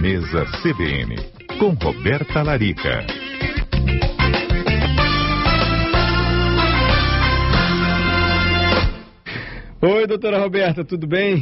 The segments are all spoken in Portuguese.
Mesa CBN, com Roberta Larica. Oi, doutora Roberta, tudo bem?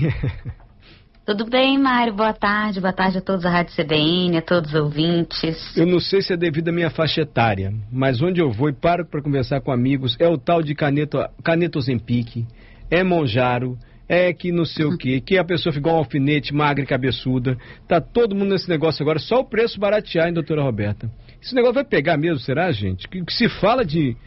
Tudo bem, Mário, boa tarde a todos da Rádio CBN, a todos os ouvintes. Eu não sei se é devido à minha faixa etária, mas onde eu vou e paro para conversar com amigos, é o tal de caneta Ozempic, é Mounjaro, é que não sei o quê, que a pessoa fica igual um alfinete, magra e cabeçuda. Tá todo mundo nesse negócio agora, só o preço baratear, hein, doutora Roberta? Esse negócio vai pegar mesmo, será, gente? Que se fala de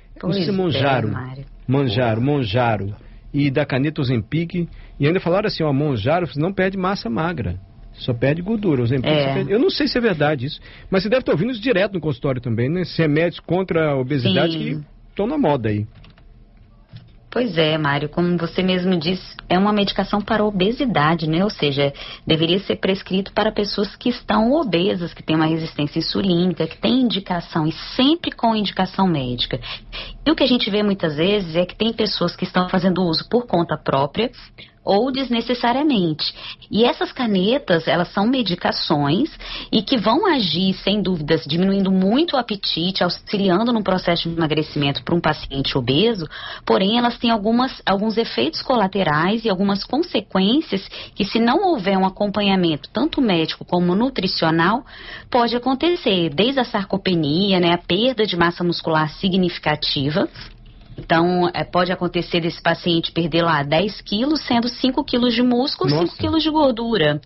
Mounjaro, e da caneta Ozempic, e ainda falaram assim, ó, Mounjaro não perde massa magra, só perde gordura. Ozempic perde... Eu não sei se é verdade isso, mas você deve estar ouvindo isso direto no consultório também, né? Esses remédios contra a obesidade. Sim, que estão na moda aí. Pois é, Mário, como você mesmo disse, é uma medicação para obesidade, né? Ou seja, deveria ser prescrito para pessoas que estão obesas, que têm uma resistência insulínica, que têm indicação, e sempre com indicação médica. E o que a gente vê muitas vezes é que tem pessoas que estão fazendo uso por conta própria ou desnecessariamente. E essas canetas, elas são medicações e que vão agir, sem dúvidas, diminuindo muito o apetite, auxiliando no processo de emagrecimento para um paciente obeso, porém elas têm alguns efeitos colaterais e algumas consequências que, se não houver um acompanhamento, tanto médico como nutricional, pode acontecer, desde a sarcopenia, né, a perda de massa muscular significativa. Então, pode acontecer desse paciente perder lá 10 quilos, sendo 5 quilos de músculo, 5 quilos de gordura.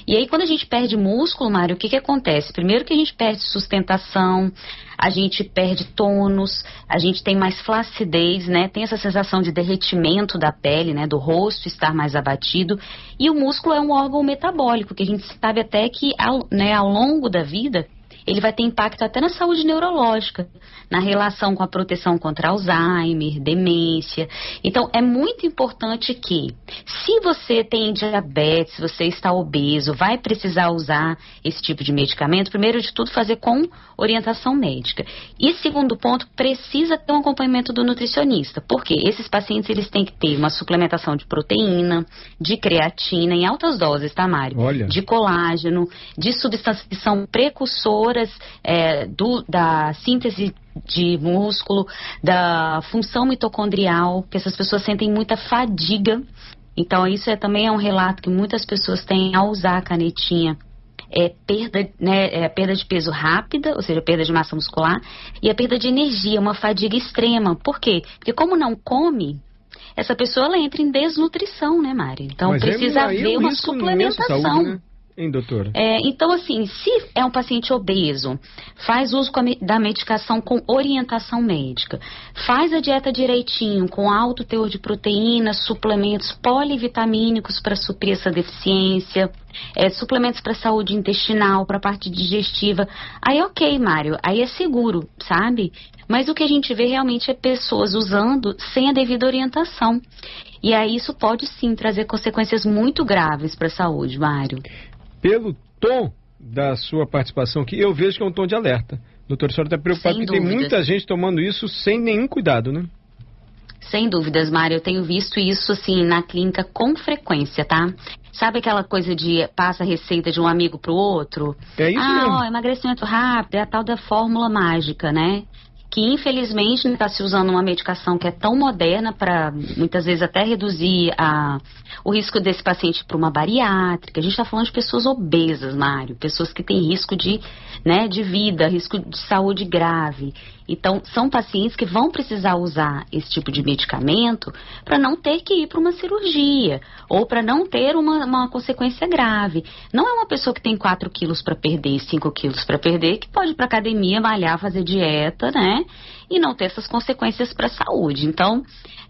E aí, quando a gente perde músculo, Mário, o que acontece? Primeiro que a gente perde sustentação, a gente perde tônus, a gente tem mais flacidez, né? Tem essa sensação de derretimento da pele, né? Do rosto estar mais abatido. E o músculo é um órgão metabólico, que a gente sabe até que, ao longo da vida, ele vai ter impacto até na saúde neurológica, na relação com a proteção contra Alzheimer, demência. Então, é muito importante que, se você tem diabetes, se você está obeso, vai precisar usar esse tipo de medicamento, primeiro de tudo, fazer com orientação médica. E segundo ponto, precisa ter um acompanhamento do nutricionista. Porque esses pacientes, eles têm que ter uma suplementação de proteína, de creatina, em altas doses, tá, Mário? Olha. De colágeno, de substâncias que são precursoras da síntese de músculo, da função mitocondrial, que essas pessoas sentem muita fadiga. Então isso também é um relato que muitas pessoas têm ao usar a canetinha. Perda de peso rápida, ou seja, perda de massa muscular, e a perda de energia, uma fadiga extrema. Por quê? Porque como não come, essa pessoa ela entra em desnutrição, né, Mari? Então mas precisa haver uma suplementação. Saúde, né? Hein, doutora? Então, assim, se é um paciente obeso, faz uso da medicação com orientação médica, faz a dieta direitinho, com alto teor de proteína, suplementos polivitamínicos para suprir essa deficiência, suplementos para saúde intestinal, para a parte digestiva, aí ok, Mário, aí é seguro, sabe? Mas o que a gente vê realmente é pessoas usando sem a devida orientação. E aí isso pode sim trazer consequências muito graves para a saúde, Mário. Pelo tom da sua participação aqui, eu vejo que é um tom de alerta. Doutora, a senhora está preocupada porque tem muita gente tomando isso sem nenhum cuidado, né? Sem dúvidas, Mário. Eu tenho visto isso, assim, na clínica com frequência, tá? Sabe aquela coisa de passa a receita de um amigo pro outro? É isso mesmo. Emagrecimento rápido, é a tal da fórmula mágica, né? Que infelizmente está se usando uma medicação que é tão moderna para muitas vezes até reduzir o risco desse paciente para uma bariátrica. A gente está falando de pessoas obesas, Mário, pessoas que têm risco de vida, risco de saúde grave. Então, são pacientes que vão precisar usar esse tipo de medicamento para não ter que ir para uma cirurgia ou para não ter uma consequência grave. Não é uma pessoa que tem 4 quilos para perder, 5 quilos para perder, que pode ir para academia, malhar, fazer dieta, né? E não ter essas consequências para a saúde. Então,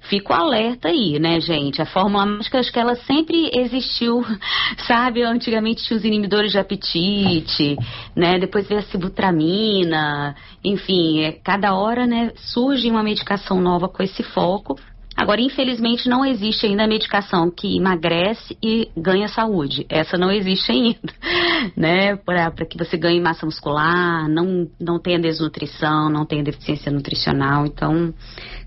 fico alerta aí, né, gente? A fórmula mágica, acho que ela sempre existiu, sabe? Antigamente tinha os inibidores de apetite, né? Depois veio a sibutramina, enfim, cada hora, né, surge uma medicação nova com esse foco. Agora, infelizmente, não existe ainda a medicação que emagrece e ganha saúde. Essa não existe ainda, né? Para que você ganhe massa muscular, não tenha desnutrição, não tenha deficiência nutricional. Então,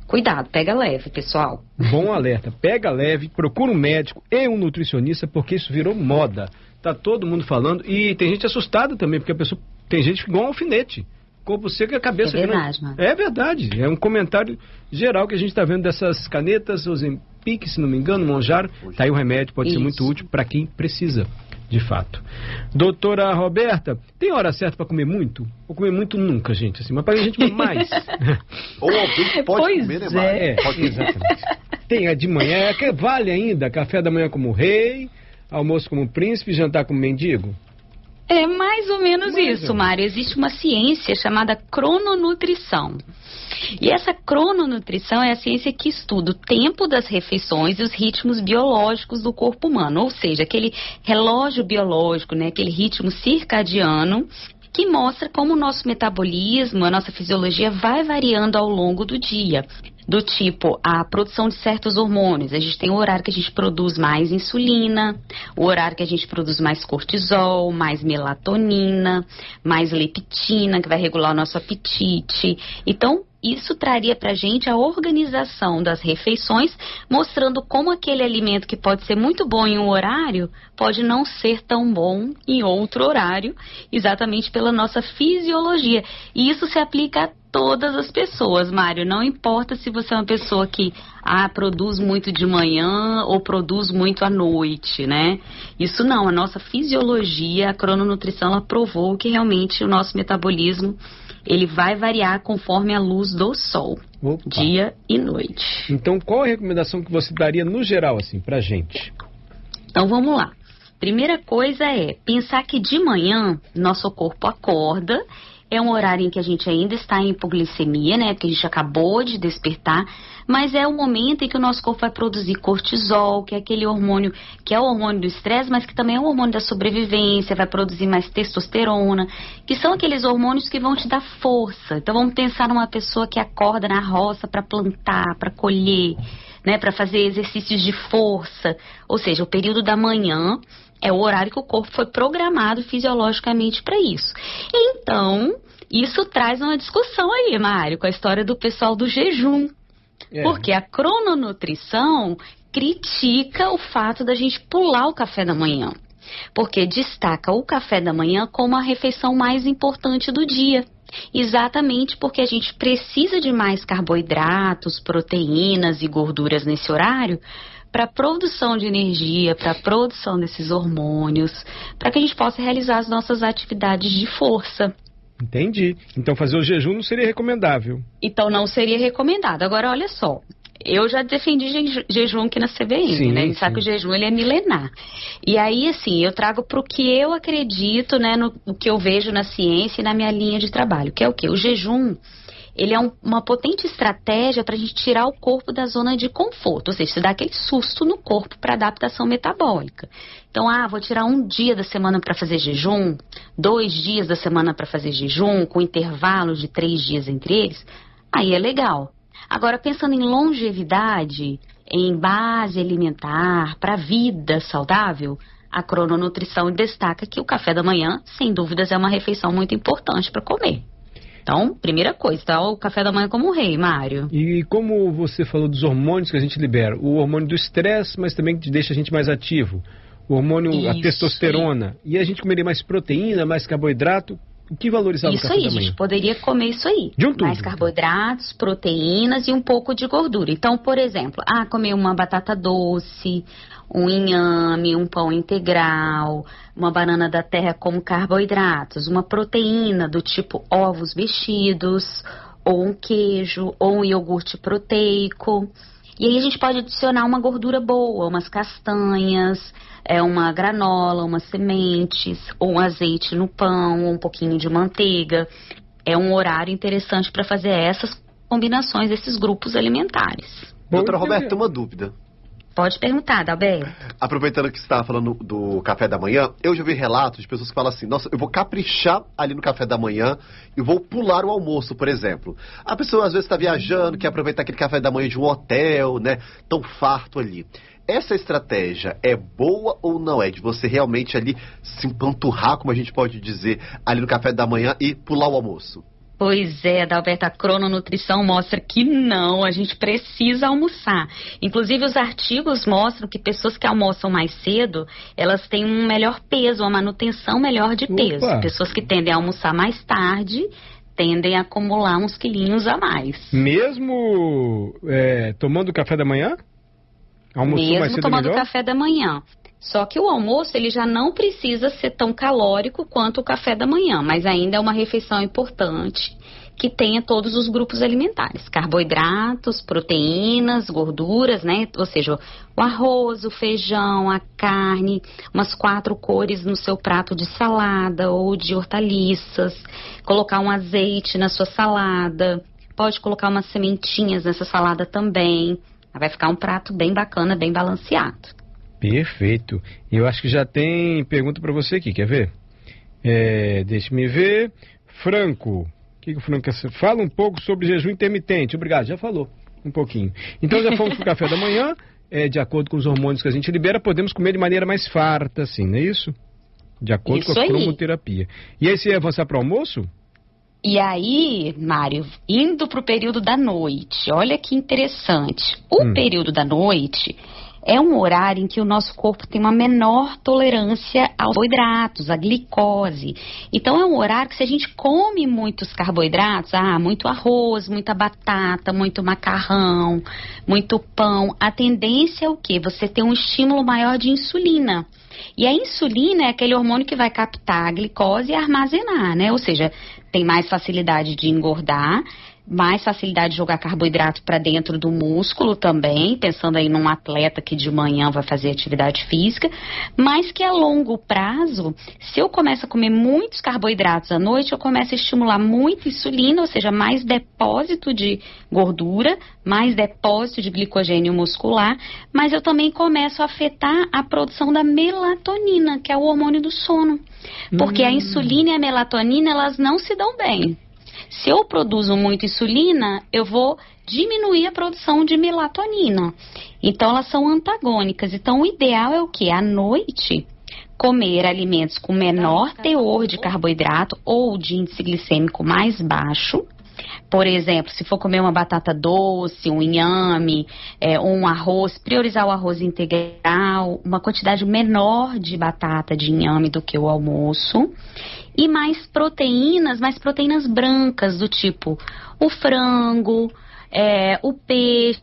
cuidado, pega leve, pessoal. Bom alerta, pega leve, procura um médico e um nutricionista, porque isso virou moda. Tá todo mundo falando e tem gente assustada também, porque tem gente igual um alfinete. Corpo seco e a cabeça... É verdade, mano. É verdade, é um comentário geral que a gente está vendo dessas canetas, Ozempic, se não me engano, Monjaro. Tá aí o remédio, pode ser muito útil para quem precisa, de fato. Doutora Roberta, tem hora certa para comer muito? Ou comer muito nunca, gente, assim, mas para a gente comer mais. Ou alguém que pode comer, né, Mário? Pode, exatamente. Tem a de manhã, que vale ainda, café da manhã como rei, almoço como príncipe, jantar como mendigo? É mais ou menos isso, Mário. Existe uma ciência chamada crononutrição. E essa crononutrição é a ciência que estuda o tempo das refeições e os ritmos biológicos do corpo humano. Ou seja, aquele relógio biológico, né, aquele ritmo circadiano que mostra como o nosso metabolismo, a nossa fisiologia vai variando ao longo do dia. Do tipo, a produção de certos hormônios. A gente tem o horário que a gente produz mais insulina, o horário que a gente produz mais cortisol, mais melatonina, mais leptina, que vai regular o nosso apetite. Então, isso traria pra gente a organização das refeições, mostrando como aquele alimento que pode ser muito bom em um horário, pode não ser tão bom em outro horário, exatamente pela nossa fisiologia. E isso se aplica a todas as pessoas, Mário. Não importa se você é uma pessoa que produz muito de manhã ou produz muito à noite, né? Isso não, a nossa fisiologia, a crononutrição, ela provou que realmente o nosso metabolismo ele vai variar conforme a luz do sol, dia e noite. Então, qual a recomendação que você daria no geral, assim, pra gente? Então, vamos lá. Primeira coisa é pensar que de manhã nosso corpo acorda. É um horário em que a gente ainda está em hipoglicemia, né? Porque a gente acabou de despertar. Mas é o momento em que o nosso corpo vai produzir cortisol, que é aquele hormônio, que é o hormônio do estresse, mas que também é o hormônio da sobrevivência, vai produzir mais testosterona, que são aqueles hormônios que vão te dar força. Então vamos pensar numa pessoa que acorda na roça para plantar, para colher, né? Para fazer exercícios de força. Ou seja, o período da manhã é o horário que o corpo foi programado fisiologicamente para isso. Então, isso traz uma discussão aí, Mário, com a história do pessoal do jejum. Porque a crononutrição critica o fato da gente pular o café da manhã. Porque destaca o café da manhã como a refeição mais importante do dia. Exatamente porque a gente precisa de mais carboidratos, proteínas e gorduras nesse horário para a produção de energia, para a produção desses hormônios, para que a gente possa realizar as nossas atividades de força. Entendi. Então fazer o jejum não seria recomendável. Então não seria recomendado. Agora, olha só. Eu já defendi jejum aqui na CBN, né? A gente sabe que o jejum ele é milenar. E aí, assim, eu trago para o que eu acredito, né? No que eu vejo na ciência e na minha linha de trabalho. Que é o quê? O jejum, ele é uma potente estratégia para a gente tirar o corpo da zona de conforto. Ou seja, você dá aquele susto no corpo para adaptação metabólica. Então, vou tirar um dia da semana para fazer jejum, 2 dias da semana para fazer jejum, com intervalos de 3 dias entre eles. Aí é legal. Agora, pensando em longevidade, em base alimentar, para a vida saudável, a crononutrição destaca que o café da manhã, sem dúvidas, é uma refeição muito importante para comer. Então, primeira coisa, tá? O café da manhã como um rei, Mário. E como você falou dos hormônios que a gente libera, o hormônio do estresse, mas também que deixa a gente mais ativo, o hormônio, a testosterona, e a gente comeria mais proteína, mais carboidrato. O que valorizar no café da manhã? Isso aí, a gente poderia comer isso aí. De um tudo. Mais carboidratos, proteínas e um pouco de gordura. Então, por exemplo, comer uma batata doce, um inhame, um pão integral, uma banana da terra como carboidratos, uma proteína do tipo ovos mexidos, ou um queijo, ou um iogurte proteico. E aí a gente pode adicionar uma gordura boa, umas castanhas, uma granola, umas sementes, ou um azeite no pão, ou um pouquinho de manteiga. É um horário interessante para fazer essas combinações, esses grupos alimentares. Doutora Roberta, tem uma dúvida. Pode perguntar, Adalberto. Aproveitando que você estava falando do café da manhã, eu já vi relatos de pessoas que falam assim, nossa, eu vou caprichar ali no café da manhã e vou pular o almoço, por exemplo. A pessoa às vezes está viajando, quer aproveitar aquele café da manhã de um hotel, né, tão farto ali. Essa estratégia é boa ou não é? De você realmente ali se empanturrar, como a gente pode dizer, ali no café da manhã e pular o almoço? Pois é, Adalberto, a crononutrição mostra que não, a gente precisa almoçar. Inclusive, os artigos mostram que pessoas que almoçam mais cedo, elas têm um melhor peso, uma manutenção melhor de peso. Opa. Pessoas que tendem a almoçar mais tarde, tendem a acumular uns quilinhos a mais. Mesmo tomando café da manhã? Almoçou mais Mesmo cedo tomando melhor? café da manhã. Só que o almoço, ele já não precisa ser tão calórico quanto o café da manhã, mas ainda é uma refeição importante que tenha todos os grupos alimentares, carboidratos, proteínas, gorduras, né? Ou seja, o arroz, o feijão, a carne, umas 4 cores no seu prato de salada ou de hortaliças, colocar um azeite na sua salada, pode colocar umas sementinhas nessa salada também, vai ficar um prato bem bacana, bem balanceado. Perfeito. Eu acho que já tem pergunta para você aqui, quer ver? Deixa-me ver. Franco. O que o Franco quer saber? Fala um pouco sobre jejum intermitente. Obrigado, já falou um pouquinho. Então já fomos pro café da manhã. De acordo com os hormônios que a gente libera, podemos comer de maneira mais farta, assim, não é isso? De acordo Isso com a aí. cromoterapia. E aí, se avançar para o almoço? E aí, Mário, indo para o período da noite, olha que interessante. O período da noite é um horário em que o nosso corpo tem uma menor tolerância aos carboidratos, à glicose. Então é um horário que se a gente come muitos carboidratos, muito arroz, muita batata, muito macarrão, muito pão, a tendência é o quê? Você tem um estímulo maior de insulina. E a insulina é aquele hormônio que vai captar a glicose e armazenar, né? Ou seja, tem mais facilidade de engordar, mais facilidade de jogar carboidrato para dentro do músculo também, pensando aí num atleta que de manhã vai fazer atividade física, mas que a longo prazo, se eu começo a comer muitos carboidratos à noite, eu começo a estimular muito insulina, ou seja, mais depósito de gordura, mais depósito de glicogênio muscular, mas eu também começo a afetar a produção da melatonina, que é o hormônio do sono, porque a insulina e a melatonina, elas não se dão bem. Se eu produzo muito insulina, eu vou diminuir a produção de melatonina. Então, elas são antagônicas. Então, o ideal é o quê? À noite, comer alimentos com menor teor de carboidrato ou de índice glicêmico mais baixo. Por exemplo, se for comer uma batata doce, um inhame, um arroz, priorizar o arroz integral, uma quantidade menor de batata, de inhame do que o almoço. E mais proteínas brancas, do tipo o frango, o peixe,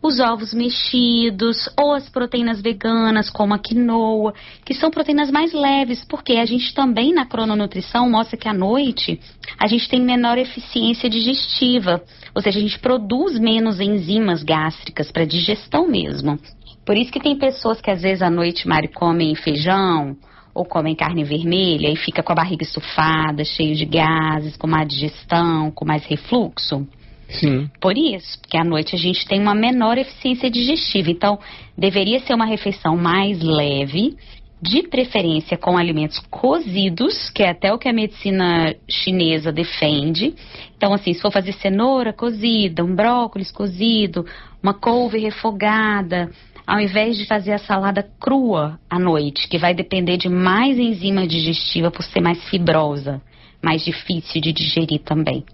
os ovos mexidos, ou as proteínas veganas, como a quinoa, que são proteínas mais leves, porque a gente também na crononutrição mostra que à noite a gente tem menor eficiência digestiva, ou seja, a gente produz menos enzimas gástricas para digestão mesmo. Por isso que tem pessoas que às vezes à noite, Mário, comem feijão, ou comem carne vermelha e fica com a barriga estufada, cheio de gases, com má digestão, com mais refluxo. Sim. Por isso, porque à noite a gente tem uma menor eficiência digestiva. Então, deveria ser uma refeição mais leve, de preferência com alimentos cozidos, que é até o que a medicina chinesa defende. Então, assim, se for fazer cenoura cozida, um brócolis cozido, uma couve refogada, ao invés de fazer a salada crua à noite, que vai depender de mais enzima digestiva por ser mais fibrosa, mais difícil de digerir também.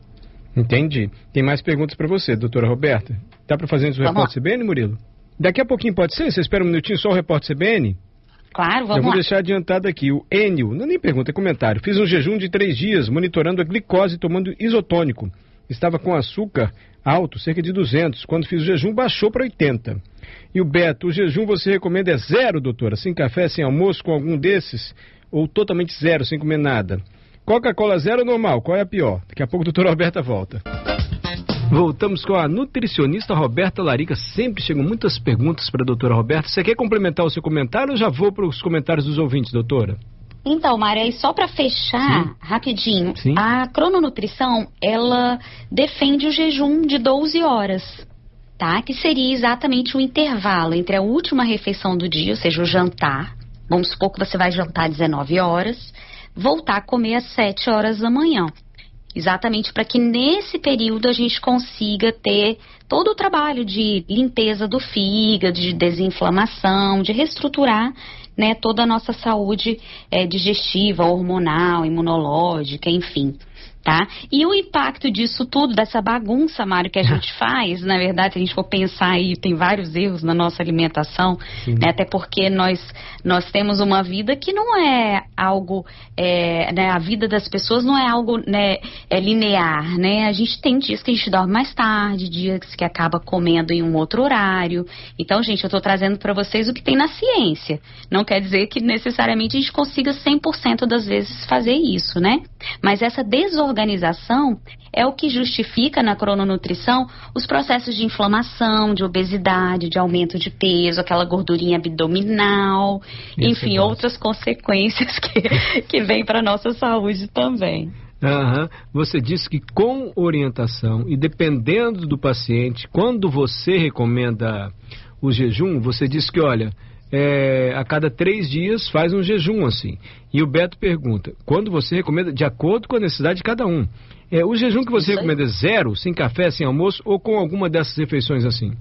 Entendi. Tem mais perguntas para você, doutora Roberta. Dá para fazer antes do Repórter CBN, Murilo? Daqui a pouquinho pode ser? Você espera um minutinho só o Repórter CBN? Claro, vamos lá. Eu vou deixar adiantado aqui. O Enio, não nem pergunta, é comentário. Fiz um jejum de 3 dias, monitorando a glicose, tomando isotônico. Estava com açúcar alto, cerca de 200. Quando fiz o jejum, baixou para 80. E o Beto, o jejum você recomenda é 0, doutora? Sem café, sem almoço, com algum desses? Ou totalmente 0, sem comer nada? Coca-Cola 0 ou normal? Qual é a pior? Daqui a pouco a doutora Roberta volta. Voltamos com a nutricionista Roberta Larica. Sempre chegam muitas perguntas para a doutora Roberta. Você quer complementar o seu comentário ou já vou para os comentários dos ouvintes, doutora? Então, Maria, e só para fechar, rapidinho, a crononutrição, ela defende o jejum de 12 horas. tá? Que seria exatamente o intervalo entre a última refeição do dia, ou seja, o jantar. Vamos supor que você vai jantar às 19 horas, voltar a comer às 7 horas da manhã. Exatamente para que nesse período a gente consiga ter todo o trabalho de limpeza do fígado, de desinflamação, de reestruturar, né, toda a nossa saúde digestiva, hormonal, imunológica, enfim. Tá? E o impacto disso tudo, dessa bagunça, Mário, que a gente faz, na verdade, se a gente for pensar aí, tem vários erros na nossa alimentação, né? Até porque nós temos uma vida que não é algo, né? A vida das pessoas não é algo, né, linear, né? A gente tem dias que a gente dorme mais tarde, dias que acaba comendo em um outro horário. Então, gente, eu estou trazendo para vocês o que tem na ciência. Não quer dizer que necessariamente a gente consiga 100% das vezes fazer isso, né? Mas essa desorganização é o que justifica na crononutrição os processos de inflamação, de obesidade, de aumento de peso, aquela gordurinha abdominal, enfim, outras consequências que vêm para a nossa saúde também. Você disse que com orientação e dependendo do paciente, quando você recomenda o jejum, você disse que, olha, a cada 3 dias faz um jejum assim. E o Beto pergunta, quando você recomenda, de acordo com a necessidade de cada um. O jejum que você recomenda é 0, sem café, sem almoço, ou com alguma dessas refeições assim?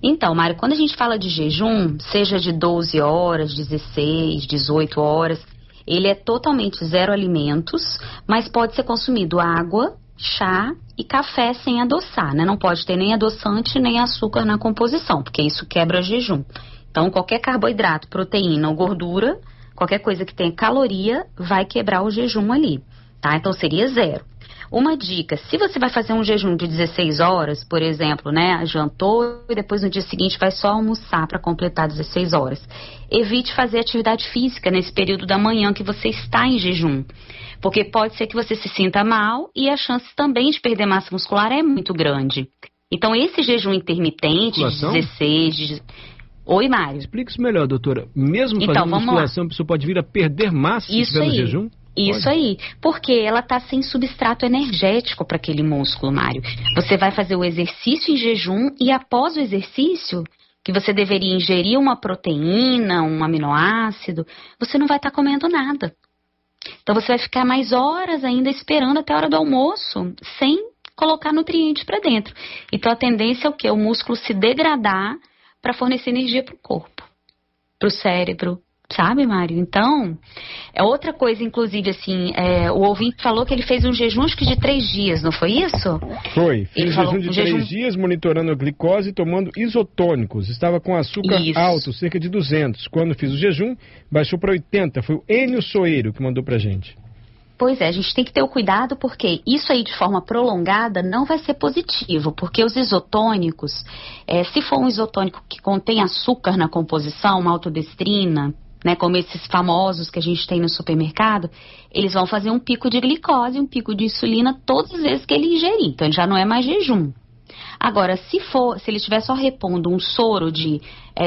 Então, Mário, quando a gente fala de jejum, seja de 12 horas, 16, 18 horas, ele é totalmente 0 alimentos, mas pode ser consumido água, chá e café sem adoçar, né? Não pode ter nem adoçante nem açúcar na composição, porque isso quebra jejum. Então, qualquer carboidrato, proteína ou gordura, qualquer coisa que tenha caloria, vai quebrar o jejum ali, tá? Então, seria 0. Uma dica, se você vai fazer um jejum de 16 horas, por exemplo, né? Jantou e depois no dia seguinte vai só almoçar para completar 16 horas. Evite fazer atividade física nesse período da manhã que você está em jejum. Porque pode ser que você se sinta mal e a chance também de perder massa muscular é muito grande. Então, esse jejum intermitente de 16... Oi, Mário. Explica isso melhor, doutora. Mesmo fazendo musculação, a pessoa pode vir a perder massa se estiver no jejum? Isso aí, porque ela está sem substrato energético para aquele músculo, Mário. Você vai fazer o exercício em jejum e após o exercício, que você deveria ingerir uma proteína, um aminoácido, você não vai estar comendo nada. Então você vai ficar mais horas ainda esperando até a hora do almoço, sem colocar nutrientes para dentro. Então a tendência é o quê? O músculo se degradar para fornecer energia para o corpo, para o cérebro, sabe, Mário? Então, é outra coisa, inclusive, assim, o ouvinte falou que ele fez um jejum, acho que de 3 dias, não foi isso? Foi, fez um jejum de 3 dias, monitorando a glicose e tomando isotônicos. Estava com açúcar alto, cerca de 200. Quando fiz o jejum, baixou para 80. Foi o Enio Soeiro que mandou pra gente. Pois é, a gente tem que ter o cuidado porque isso aí de forma prolongada não vai ser positivo, porque os isotônicos, se for um isotônico que contém açúcar na composição, maltodestrina, né, como esses famosos que a gente tem no supermercado, eles vão fazer um pico de glicose, um pico de insulina todas as vezes que ele ingerir, então já não é mais jejum. Agora, se ele estiver só repondo um soro de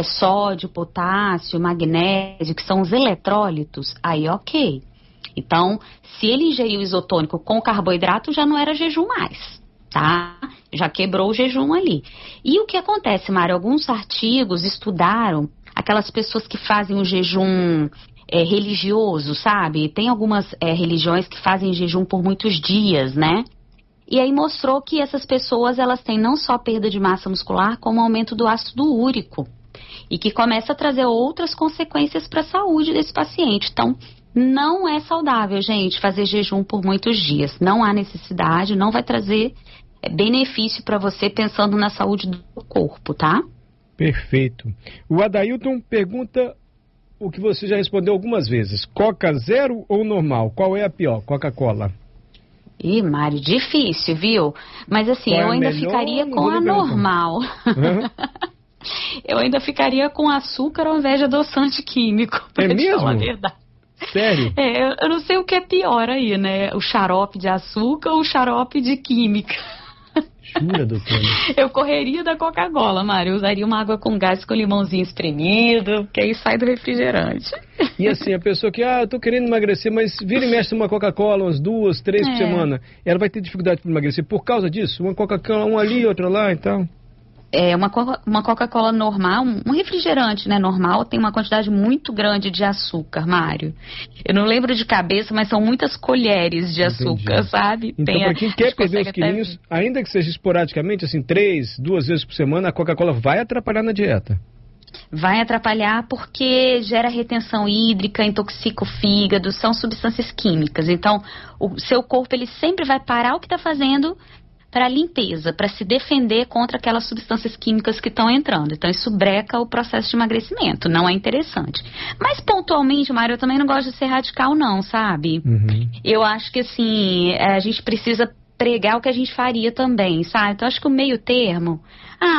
sódio, potássio, magnésio, que são os eletrólitos, aí ok. Então, se ele ingeriu isotônico com carboidrato, já não era jejum mais, tá? Já quebrou o jejum ali. E o que acontece, Mário? Alguns artigos estudaram aquelas pessoas que fazem o jejum religioso, sabe? Tem algumas religiões que fazem jejum por muitos dias, né? E aí mostrou que essas pessoas, elas têm não só perda de massa muscular, como aumento do ácido úrico. E que começa a trazer outras consequências para a saúde desse paciente. Então, não é saudável, gente, fazer jejum por muitos dias. Não há necessidade, não vai trazer benefício para você pensando na saúde do corpo, tá? Perfeito. O Adailton pergunta o que você já respondeu algumas vezes. Coca zero ou normal? Qual é a pior? Coca-Cola. Ih, Mário, difícil, viu? Mas assim, eu ainda ficaria com a normal. Eu ainda ficaria com açúcar ao invés de adoçante químico. É mesmo? Falar a verdade. Sério? Eu não sei o que é pior aí, né? O xarope de açúcar ou o xarope de química? Jura, doutora? Eu correria da Coca-Cola, Mário. Eu usaria uma água com gás com limãozinho espremido, que aí sai do refrigerante. E assim, a pessoa que, eu tô querendo emagrecer, mas vira e mexe uma Coca-Cola umas 2, 3 por semana, ela vai ter dificuldade para emagrecer por causa disso? Uma Coca-Cola, uma ali, outra lá e tal. Uma Coca-Cola normal, um refrigerante, né, normal, tem uma quantidade muito grande de açúcar, Mário. Eu não lembro de cabeça, mas são muitas colheres de açúcar, sabe? Então, para quem quer perder os quilinhos, ainda que seja esporadicamente, assim, 2 vezes por semana, a Coca-Cola vai atrapalhar na dieta. Vai atrapalhar porque gera retenção hídrica, intoxica o fígado, são substâncias químicas. Então, o seu corpo ele sempre vai parar o que está fazendo para limpeza, para se defender contra aquelas substâncias químicas que estão entrando. Então, isso breca o processo de emagrecimento, não é interessante. Mas, pontualmente, Mário, eu também não gosto de ser radical, não, sabe? Eu acho que, assim, a gente precisa pregar o que a gente faria também, sabe? Então, acho que o meio termo,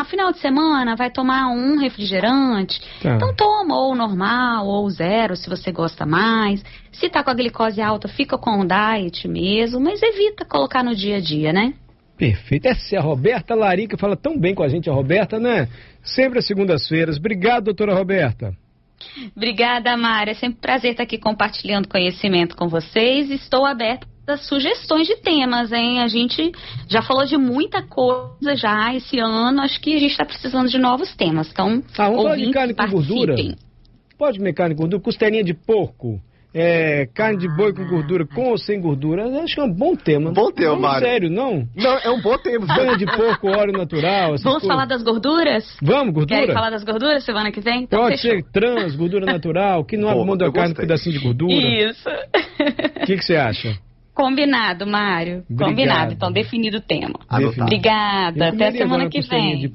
final de semana vai tomar um refrigerante, então toma ou normal, ou 0, se você gosta mais. Se tá com a glicose alta, fica com o diet mesmo, mas evita colocar no dia a dia, né? Perfeito. Essa é a Roberta Larica, fala tão bem com a gente, a Roberta, né? Sempre às segundas-feiras. Obrigado, doutora Roberta. Obrigada, Mário. É sempre um prazer estar aqui compartilhando conhecimento com vocês. Estou aberta a sugestões de temas, hein? A gente já falou de muita coisa já esse ano. Acho que a gente está precisando de novos temas. Então, vamos falar de carne com gordura? Pode comer carne com gordura? Costelinha de porco? Carne de boi com gordura, com ou sem gordura? Acho que é um bom tema. Bom tema, Mário. Sério, não? Não, é um bom tema. Banha de porco, óleo natural. Vamos falar das gorduras? Vamos, gordura? Querem falar das gorduras semana que vem? Então, pode ser trans, gordura natural, que não abre mão da carne com um pedacinho de gordura. Isso. O que você acha? Combinado, Mário. Obrigado. Combinado. Então, definido o tema. Anotado. Obrigada. Até a semana que vem.